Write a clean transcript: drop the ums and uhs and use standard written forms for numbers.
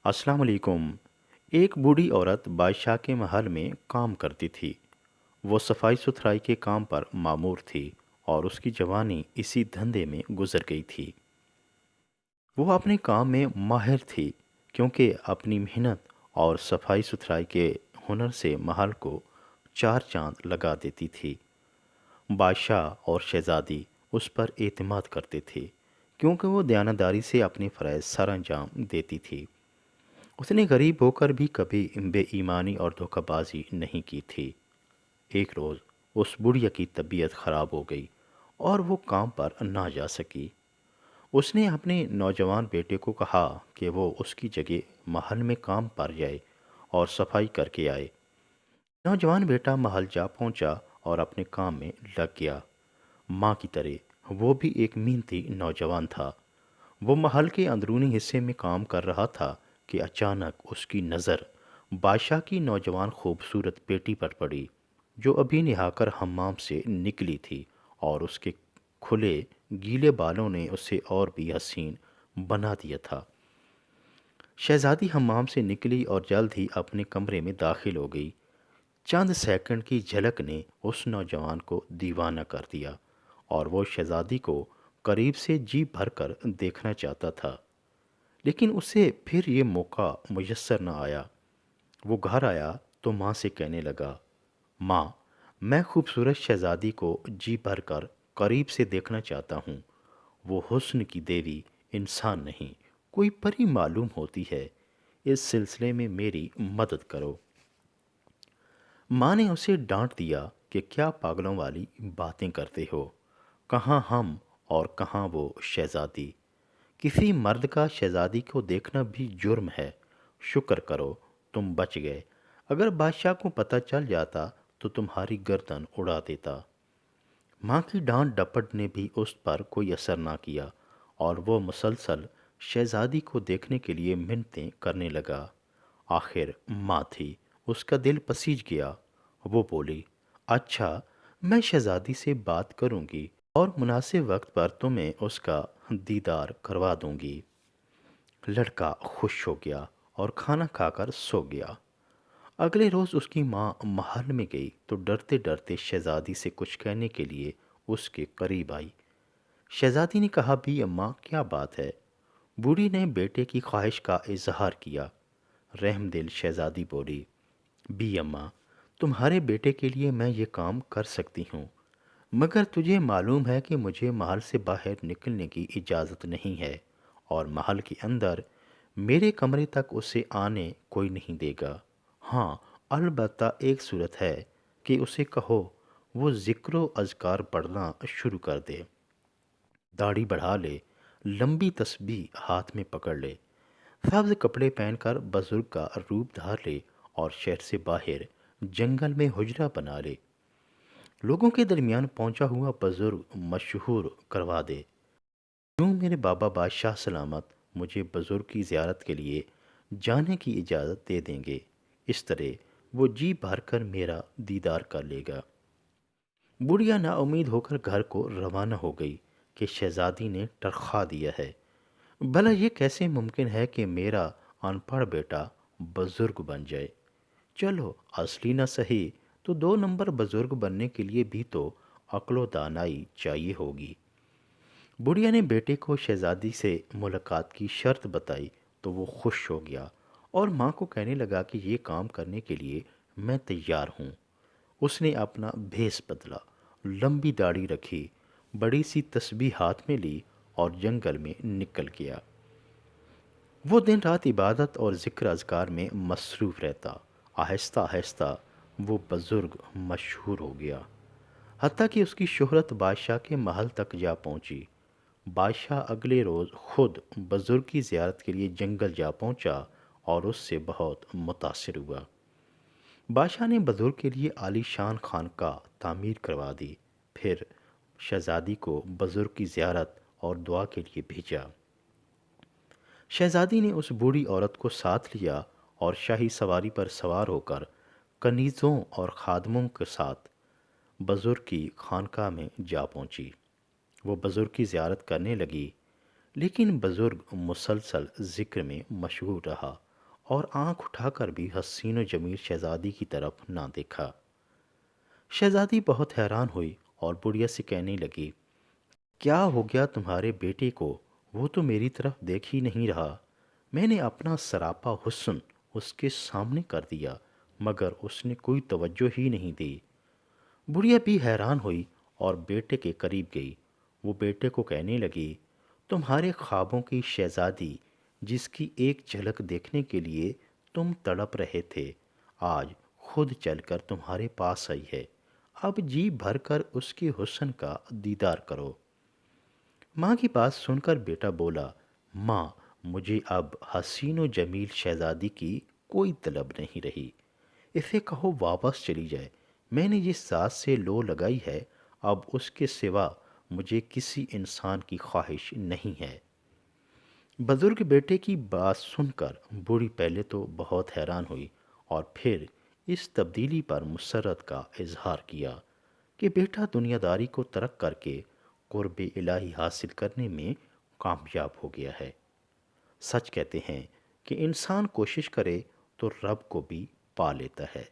السلام علیکم۔ ایک بوڑھی عورت بادشاہ کے محل میں کام کرتی تھی۔ وہ صفائی ستھرائی کے کام پر مامور تھی اور اس کی جوانی اسی دھندے میں گزر گئی تھی۔ وہ اپنے کام میں ماہر تھی کیونکہ اپنی محنت اور صفائی ستھرائی کے ہنر سے محل کو چار چاند لگا دیتی تھی۔ بادشاہ اور شہزادی اس پر اعتماد کرتے تھے کیونکہ وہ دیانتداری سے اپنے فرائض سر انجام دیتی تھی۔ اس نے غریب ہو کر بھی کبھی بے ایمانی اور دھوکہ بازی نہیں کی تھی۔ ایک روز اس بڑھیا کی طبیعت خراب ہو گئی اور وہ کام پر نہ جا سکی۔ اس نے اپنے نوجوان بیٹے کو کہا کہ وہ اس کی جگہ محل میں کام پر جائے اور صفائی کر کے آئے۔ نوجوان بیٹا محل جا پہنچا اور اپنے کام میں لگ گیا۔ ماں کی طرح وہ بھی ایک محنتی نوجوان تھا۔ وہ محل کے اندرونی حصے میں کام کر رہا تھا کہ اچانک اس کی نظر بادشاہ کی نوجوان خوبصورت بیٹی پر پڑی جو ابھی نہا کر حمام سے نکلی تھی، اور اس کے کھلے گیلے بالوں نے اسے اور بھی حسین بنا دیا تھا۔ شہزادی حمام سے نکلی اور جلد ہی اپنے کمرے میں داخل ہو گئی۔ چند سیکنڈ کی جھلک نے اس نوجوان کو دیوانہ کر دیا اور وہ شہزادی کو قریب سے جی بھر کر دیکھنا چاہتا تھا، لیکن اسے پھر یہ موقع میسر نہ آیا۔ وہ گھر آیا تو ماں سے کہنے لگا، ماں، میں خوبصورت شہزادی کو جی بھر کر قریب سے دیکھنا چاہتا ہوں۔ وہ حسن کی دیوی انسان نہیں، کوئی پری معلوم ہوتی ہے۔ اس سلسلے میں میری مدد کرو۔ ماں نے اسے ڈانٹ دیا کہ کیا پاگلوں والی باتیں کرتے ہو، کہاں ہم اور کہاں وہ شہزادی۔ کسی مرد کا شہزادی کو دیکھنا بھی جرم ہے۔ شکر کرو تم بچ گئے، اگر بادشاہ کو پتہ چل جاتا تو تمہاری گردن اڑا دیتا۔ ماں کی ڈانٹ ڈپٹ نے بھی اس پر کوئی اثر نہ کیا اور وہ مسلسل شہزادی کو دیکھنے کے لیے منتیں کرنے لگا۔ آخر ماں تھی، اس کا دل پسیج گیا۔ وہ بولی، اچھا، میں شہزادی سے بات کروں گی اور مناسب وقت پر تمہیں اس کا دیدار کروا دوں گی۔ لڑکا خوش ہو گیا اور کھانا کھا کر سو گیا۔ اگلے روز اس کی ماں محل میں گئی تو ڈرتے ڈرتے شہزادی سے کچھ کہنے کے لیے اس کے قریب آئی۔ شہزادی نے کہا، بھی اماں، کیا بات ہے؟ بوڑھی نے بیٹے کی خواہش کا اظہار کیا۔ رحم دل شہزادی بولی، بھی اماں، تمہارے بیٹے کے لیے میں یہ کام کر سکتی ہوں، مگر تجھے معلوم ہے کہ مجھے محل سے باہر نکلنے کی اجازت نہیں ہے، اور محل کے اندر میرے کمرے تک اسے آنے کوئی نہیں دے گا۔ ہاں، البتہ ایک صورت ہے کہ اسے کہو وہ ذکر و اذکار پڑھنا شروع کر دے، داڑھی بڑھا لے، لمبی تسبیح ہاتھ میں پکڑ لے، سبز کپڑے پہن کر بزرگ کا روپ دھار لے اور شہر سے باہر جنگل میں حجرہ بنا لے، لوگوں کے درمیان پہنچا ہوا بزرگ مشہور کروا دے۔ یوں میرے بابا بادشاہ سلامت مجھے بزرگ کی زیارت کے لیے جانے کی اجازت دے دیں گے۔ اس طرح وہ جی بھر کر میرا دیدار کر لے گا۔ بڑھیا نا امید ہو کر گھر کو روانہ ہو گئی کہ شہزادی نے ٹرخا دیا ہے۔ بھلا یہ کیسے ممکن ہے کہ میرا ان پڑھ بیٹا بزرگ بن جائے؟ چلو، اصلی نہ صحیح تو 2 نمبر بزرگ بننے کے لیے بھی تو عقل و دانائی چاہیے ہوگی۔ بڑھیا نے بیٹے کو شہزادی سے ملاقات کی شرط بتائی تو وہ خوش ہو گیا اور ماں کو کہنے لگا کہ یہ کام کرنے کے لیے میں تیار ہوں۔ اس نے اپنا بھیس بدلا، لمبی داڑھی رکھی، بڑی سی تسبیح ہاتھ میں لی اور جنگل میں نکل گیا۔ وہ دن رات عبادت اور ذکر اذکار میں مصروف رہتا۔ آہستہ آہستہ وہ بزرگ مشہور ہو گیا، حتیٰ کہ اس کی شہرت بادشاہ کے محل تک جا پہنچی۔ بادشاہ اگلے روز خود بزرگ کی زیارت کے لیے جنگل جا پہنچا اور اس سے بہت متاثر ہوا۔ بادشاہ نے بزرگ کے لیے عالی شان خانقاہ تعمیر کروا دی، پھر شہزادی کو بزرگ کی زیارت اور دعا کے لیے بھیجا۔ شہزادی نے اس بوڑھی عورت کو ساتھ لیا اور شاہی سواری پر سوار ہو کر کنیزوں اور خادموں کے ساتھ بزرگ کی خانقاہ میں جا پہنچی۔ وہ بزرگ کی زیارت کرنے لگی، لیکن بزرگ مسلسل ذکر میں مشغول رہا اور آنکھ اٹھا کر بھی حسین و جمیل شہزادی کی طرف نہ دیکھا۔ شہزادی بہت حیران ہوئی اور بڑھیا سے کہنے لگی، کیا ہو گیا تمہارے بیٹے کو؟ وہ تو میری طرف دیکھ ہی نہیں رہا۔ میں نے اپنا سراپا حسن اس کے سامنے کر دیا مگر اس نے کوئی توجہ ہی نہیں دی۔ بڑھیا بھی حیران ہوئی اور بیٹے کے قریب گئی۔ وہ بیٹے کو کہنے لگی، تمہارے خوابوں کی شہزادی جس کی ایک جھلک دیکھنے کے لیے تم تڑپ رہے تھے، آج خود چل کر تمہارے پاس آئی ہے۔ اب جی بھر کر اس کے حسن کا دیدار کرو۔ ماں کی بات سن کر بیٹا بولا، ماں مجھے اب حسین و جمیل شہزادی کی کوئی طلب نہیں رہی، اسے کہو واپس چلی جائے۔ میں نے جس ذات سے لو لگائی ہے اب اس کے سوا مجھے کسی انسان کی خواہش نہیں ہے۔ بزرگ بیٹے کی بات سن کر بوڑھی پہلے تو بہت حیران ہوئی اور پھر اس تبدیلی پر مسرت کا اظہار کیا کہ بیٹا دنیا داری کو ترک کر کے قرب الہی حاصل کرنے میں کامیاب ہو گیا ہے۔ سچ کہتے ہیں کہ انسان کوشش کرے تو رب کو بھی پا لیتا ہے۔